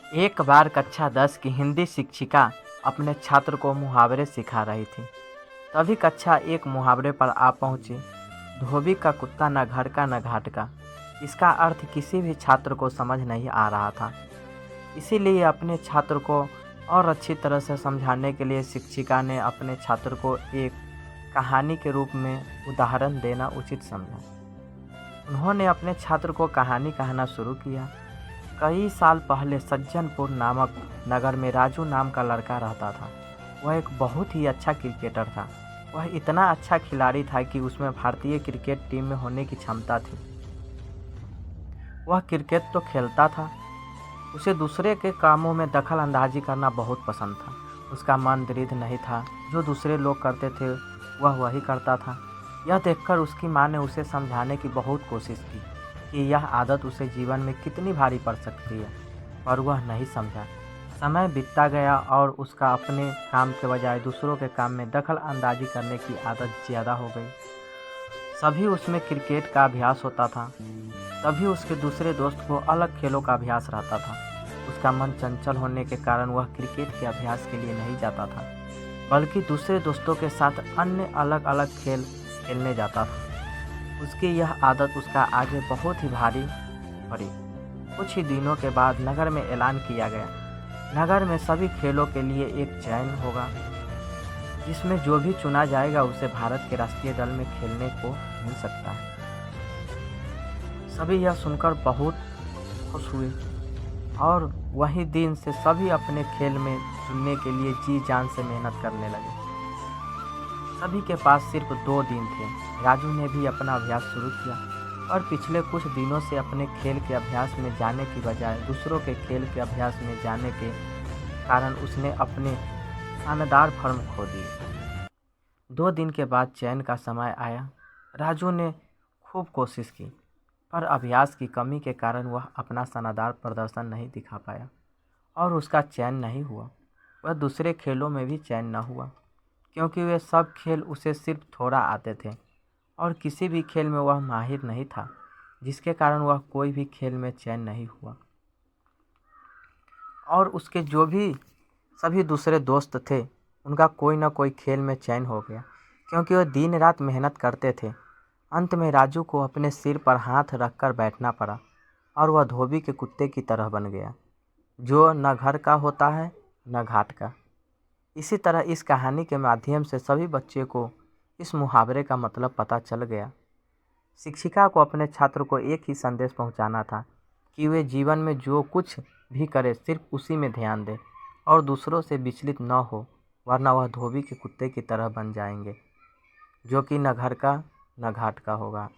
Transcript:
एक बार कक्षा 10 की हिंदी शिक्षिका अपने छात्र को मुहावरे सिखा रही थी। तभी कक्षा एक मुहावरे पर आ पहुंची। धोबी का कुत्ता न घर का न घाट का। इसका अर्थ किसी भी छात्र को समझ नहीं आ रहा था। इसीलिए अपने छात्र को और अच्छी तरह से समझाने के लिए शिक्षिका ने अपने छात्र को एक कहानी के रूप में उदाहरण देना उचित समझा। उन्होंने अपने छात्र को कहानी कहना शुरू किया। कई साल पहले सज्जनपुर नामक नगर में राजू नाम का लड़का रहता था। वह एक बहुत ही अच्छा क्रिकेटर था। वह इतना अच्छा खिलाड़ी था कि उसमें भारतीय क्रिकेट टीम में होने की क्षमता थी। वह क्रिकेट तो खेलता था, उसे दूसरे के कामों में दखल अंदाजी करना बहुत पसंद था। उसका मन दृढ़ नहीं था, जो दूसरे लोग करते थे वह वही करता था। यह देखकर उसकी माँ ने उसे समझाने की बहुत कोशिश की कि यह आदत उसे जीवन में कितनी भारी पड़ सकती है, पर वह नहीं समझा। समय बीतता गया और उसका अपने काम के बजाय दूसरों के काम में दखल अंदाजी करने की आदत ज़्यादा हो गई। सभी उसमें क्रिकेट का अभ्यास होता था, तभी उसके दूसरे दोस्त को अलग खेलों का अभ्यास रहता था। उसका मन चंचल होने के कारण वह क्रिकेट के अभ्यास के लिए नहीं जाता था, बल्कि दूसरे दोस्तों के साथ अन्य अलग अलग खेल खेलने जाता था। उसकी यह आदत उसका आगे बहुत ही भारी पड़ी। कुछ ही दिनों के बाद नगर में ऐलान किया गया। नगर में सभी खेलों के लिए एक चयन होगा, जिसमें जो भी चुना जाएगा उसे भारत के राष्ट्रीय दल में खेलने को मिल सकता है। सभी यह सुनकर बहुत खुश हुए और वही दिन से सभी अपने खेल में चुनने के लिए जी जान से मेहनत करने लगे। सभी के पास सिर्फ 2 दिन थे। राजू ने भी अपना अभ्यास शुरू किया और पिछले कुछ दिनों से अपने खेल के अभ्यास में जाने की बजाय दूसरों के खेल के अभ्यास में जाने के कारण उसने अपने शानदार फॉर्म खो दिए। 2 दिन के बाद चयन का समय आया। राजू ने खूब कोशिश की, पर अभ्यास की कमी के कारण वह अपना शानदार प्रदर्शन नहीं दिखा पाया और उसका चयन नहीं हुआ। वह दूसरे खेलों में भी चयन न हुआ, क्योंकि वे सब खेल उसे सिर्फ थोड़ा आते थे और किसी भी खेल में वह माहिर नहीं था, जिसके कारण वह कोई भी खेल में चयन नहीं हुआ। और उसके जो भी सभी दूसरे दोस्त थे, उनका कोई ना कोई खेल में चयन हो गया, क्योंकि वह दिन रात मेहनत करते थे। अंत में राजू को अपने सिर पर हाथ रखकर बैठना पड़ा और वह धोबी के कुत्ते की तरह बन गया, जो न घर का होता है न घाट का। इसी तरह इस कहानी के माध्यम से सभी बच्चे को इस मुहावरे का मतलब पता चल गया। शिक्षिका को अपने छात्र को एक ही संदेश पहुंचाना था कि वे जीवन में जो कुछ भी करे सिर्फ उसी में ध्यान दें और दूसरों से विचलित न हो, वरना वह धोबी के कुत्ते की तरह बन जाएंगे, जो कि न घर का न घाट का होगा।